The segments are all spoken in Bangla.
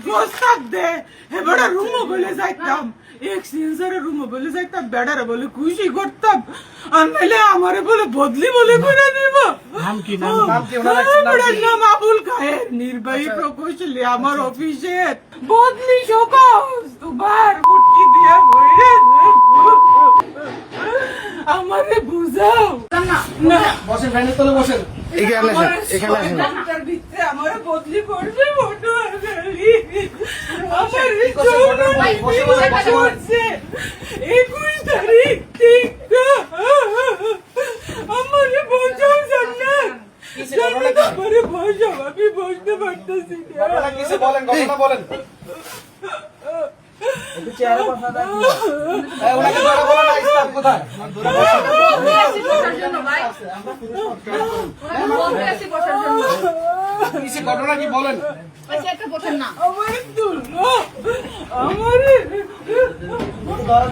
প্রস্তাব দে এবারে রুমও বলে যাইতাম এক্সচেঞ্জারে রুমও বলে যাইতাম বেড়ারে বলে খুশি করতাম আর নাহলে আমারে বলে বদলি বলে করে নিব। নাম কি ওনার নাম আবুল খায়ের, নির্বাহী প্রকৌশলী আমার অফিসে। বদলি শোকস তোমার মুটকি দিয়া বইরে আমারে বুঝাও না। বসেন, ফ্যানের তলে বসেন। এখানে আসেন। আমার ভিতরে আমার বদলি করবে ফটো আগালি আমার 21 তারিখ ঠিক আমারে বোঝাও জান্নাত আমারে বোঝাও, আমি বুঝতে পারতেছি ঘটনা বলেন। চেহারা কথা ওনাকে ধরে বলেন না, ইসলাম কোথায়? ঘটনা কি বলেন? আমারে তুলো আমারে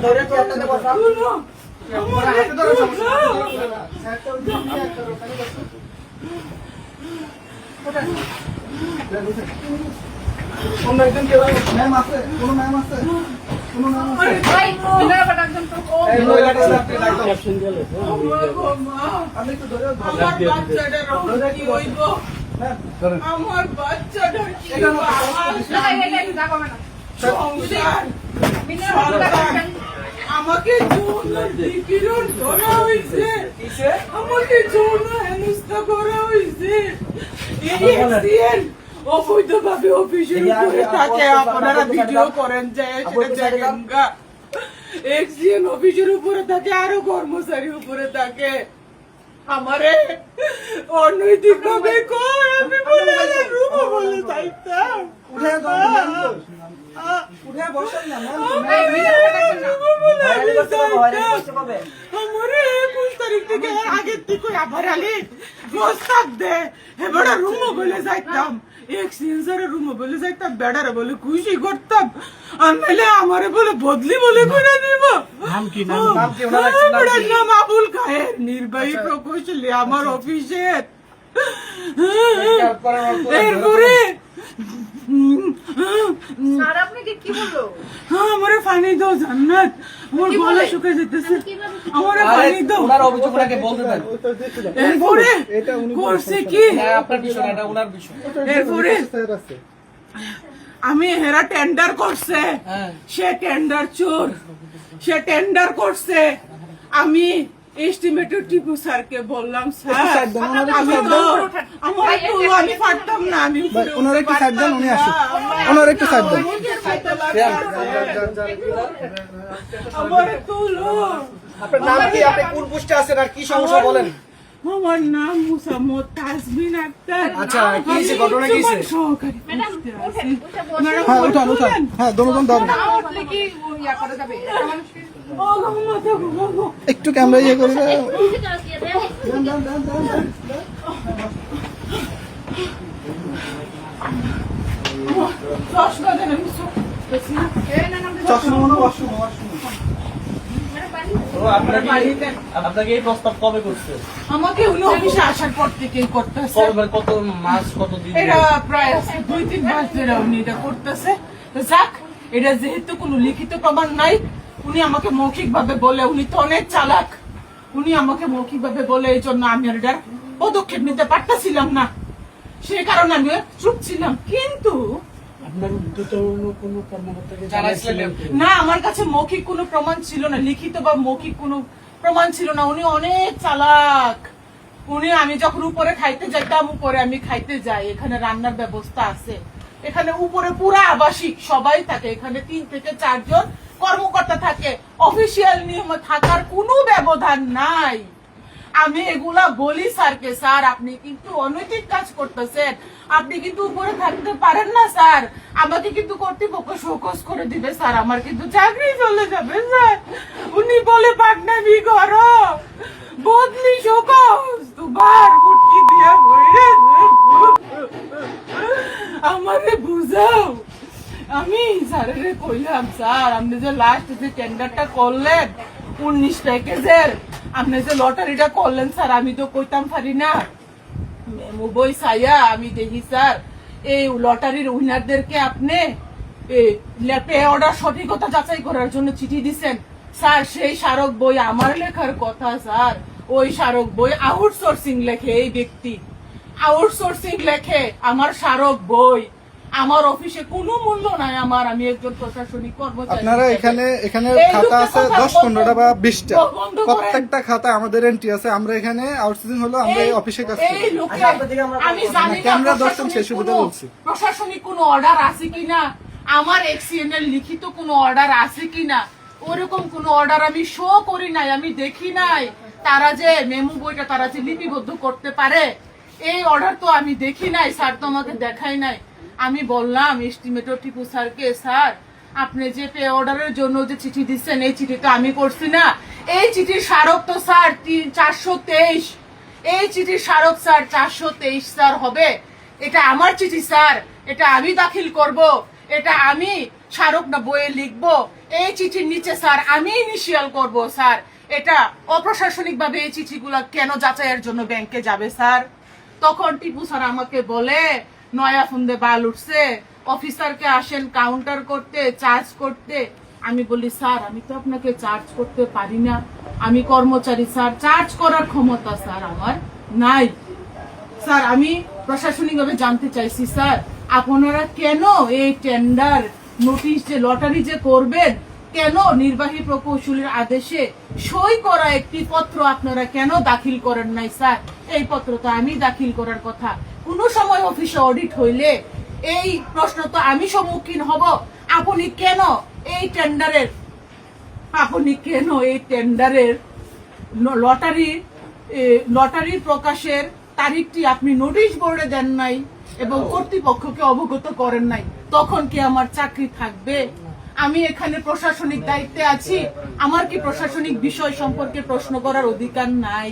ধরে চেয়ারটাতে বসা। আমারে অন্য একজন কেউ ম্যাম আছে? কোনো ম্যাম আছে? কোনো ম্যাম আছে? এই মহিলাটা আপনি লাইট অপশন দিলে আমি একটু ধরে আমার বাচ্চাটার কি হইব? আমার বাচ্চাটার কি হইব? আমাকে যৌন নিপীড়ন করা হয়েছে, আমাকে যৌন হেনস্থা করা হয়েছে। অবৈধভাবে অফিসের উপরে থাকে, আপনারা ভিডিও করেন যায় সেটা দেখেন গা। এক্সিএন অফিসের উপরে থাকে, আরো কর্মচারী উপরে থাকে। আমারে অনৈতিক ভাবে কয় আমি বলে রূপ বলে চাইতাম আমারে 21 তারিখ থেকে আগের থেকে আবার আলি প্রস্তাব দে এবারে রুমও বলে যাইতাম এক্সচেঞ্জারে রুমও বলে যাইতাম বেড়ারে বলে খুশি করতাম আর নাহলে আমারে বলে বদলি বলে করে নিব। নাম কি ওনার নাম আবুল খায়ের, নির্বাহী প্রকৌশলী আমার অফিসে। এরপরে আমারে পানি দাও জান্নাত, আমার গলা শুকিয়ে যেতেছে, আমারে পানি দাও। ওনার অভিযোগ ওনাকে বলতে দেন। এরপরে করছে কি আপনার বিষয় না, এটা ওনার বিষয়। এরপরে আমি হেরা টেন্ডার করছে, সে টেন্ডার চোর, সে টেন্ডার করছে। আমি এস্টিমেটেড টিপু স্যারকে বললাম স্যার আমি তো আমার তো আমি পারতাম না, আমি ওনার একটু সাইড দেন, উনি আসুন। ওনার একটু সাইড দেন। আমার তুলো। আপনার নাম কি? আপনি কোন পোস্টে আছেন আর কি সমস্যা বলেন? আমার নাম মুসাম্মদ তাসমিন আক্তার। আচ্ছা, কি হয়েছে? ঘটনা কি হয়েছে? সহকারী ম্যাডাম হ্যাঁ, উঠান। হ্যাঁ, দোনোজন ধরেন। একটু ক্যামেরা ইয়ে করে আপনাকে এই প্রস্তাব কবে করছে? আমাকে উনি অফিসে আসার পর থেকেই করতেছে। কত মাস, কত দিন? এটা প্রায় 2-3 মাস ধরে উনি এটা করতেছে। যাক, এটা যেহেতু কোনো লিখিত প্রমাণ নাই, উনি আমাকে মৌখিক ভাবে বলে, উনি তো অনেক চালাক, উনি আমাকে মৌখিক ভাবে বলে, এই জন্য আমি আর এটার পদক্ষেপ নিতে পারতেছিলাম না, সে কারণে আমি চুপ ছিলাম। কিন্তু না, আমার কাছে মৌখিক কোনো প্রমাণ ছিল না, লিখিত বা মৌখিক কোনো প্রমাণ ছিল না। উনি অনেক চালাক। উনি আমি যখন উপরে খাইতে যাইতাম, উপরে আমি খাইতে যাই, এখানে রান্নার ব্যবস্থা আছে, এখানে উপরে পুরা আবাসিক সবাই থাকে, এখানে 3 থেকে 4 জন কর্মকর্তা থাকে, অফিসিয়াল নিয়ম থাকার কোনো ব্যবধান নাই। আমি এগুলা বলি স্যারকে, স্যার আপনি কিন্তু অনৈতিক কাজ করতেছেন, আপনি কিন্তু উপরে থাকতে পারেন না স্যার, আমাকে কিন্তু কর্তৃপক্ষ শোকজ করে দিবে স্যার, আমার কিন্তু চাকরি চলে যাবে স্যার। উনি বলে পাটনামি করো, বদলি শোকজ তোমার মুটকি দিয়া বইরে আমারে বুঝাও। আমি স্যারের কইলাম স্যার আপনি যে লাস্ট যে টেন্ডারটা করলেন 19 প্যাকেজের, আপনি যে লটারিটা করলেন স্যার, আমি তো কইতাম পারি না, মেমো বই চাইয়া আমি দেখি স্যার এই লটারির উইনারদেরকে আপনি পে অর্ডার সঠিকতা যাচাই করার জন্য চিঠি দিছেন স্যার। সেই স্মারক বই আমার লেখার কথা স্যার। ওই স্মারক বই আউটসোর্সিং লেখে এই ব্যক্তি, আউটসোর্সিং লেখে আমার স্মারক বই। আমার অফিসে কোনো মূল্য নাই আমার, আমি একজন প্রশাসনিক কর্মচারী। আপনারা এখানে এই খাতা লোকটা আছে কথা 10-15টা বা 20টা, বন্ধ করেন। প্রত্যেকটা খাতা আমাদের এন্ট্রি আছে। আমরা এখানে আউটসোর্সিং হলো আমরা এই অফিসে কাজ এই করি। লোকে আমি জানি না ক্যামেরা দর্শন প্রশাসনিক সেই সুবিধা কোনো- বলছি। প্রশাসনিক কোনো অর্ডার আছে কিনা, আমার এক্সিএনএল লিখিত কোনো অর্ডার আছে কিনা, ওরকম কোনো অর্ডার আমি শো করি নাই, আমি দেখি নাই। তারা যে মেমো বইটা তারা যে লিপিবদ্ধ করতে পারে এই অর্ডার তো আমি দেখি নাই স্যার, তো আমাকে দেখাই নাই। আমি বললাম এস্টিমেটর টিপু স্যারকে, স্যার আপনি যে পে অর্ডারের জন্য যে চিঠি দিচ্ছেন এই চিঠি তো আমি করছি না, এই চিঠির স্মারক তো স্যার 423, এই চিঠির স্মারক স্যার 423 স্যার হবে। এটা আমার চিঠি স্যার, এটা আমি দাখিল করব, এটা আমি স্মারক না বইয়ে লিখবো। এই চিঠির নিচে স্যার আমি ইনিশিয়াল করব স্যার। এটা অপ্রশাসনিক ভাবে এই চিঠিগুলা কেন যাচাইয়ের জন্য ব্যাংকে যাবে স্যার? তখন টিপু স্যার আমাকে বলে নয়া ফোন্দে বাল উঠছে, অফিসারকে আসেন কাউন্টার করতে, চার্জ করতে। আমি বলি স্যার আমি তো আপনাকে চার্জ করতে পারি না, আমি কর্মচারী স্যার, চার্জ করার ক্ষমতা স্যার আমার নাই। স্যার আমি প্রশাসনিক ভাবে জানতে চাইছি স্যার আপনারা কেন এই টেন্ডার নোটিশ যে লটারি যে করবেন, কেন নির্বাহী প্রকৌশলীর আদেশে সই করা একটি পত্র আপনারা কেন দাখিল করেন নাই স্যার? এই পত্রটা আমি দাখিল করার কথা। কোনো সময় অফিসে অডিট হইলে এই প্রশ্ন তো আমি সম্মুখীন হব, আপনি কেন এই টেন্ডারের লটারি প্রকাশের তারিখটি আপনি নোটিশ বোর্ডে দেন নাই এবং কর্তৃপক্ষকে অবগত করেন নাই, তখন কি আমার চাকরি থাকবে? আমি এখানে প্রশাসনিক দায়িত্বে আছি, আমার কি প্রশাসনিক বিষয় সম্পর্কে প্রশ্ন করার অধিকার নাই?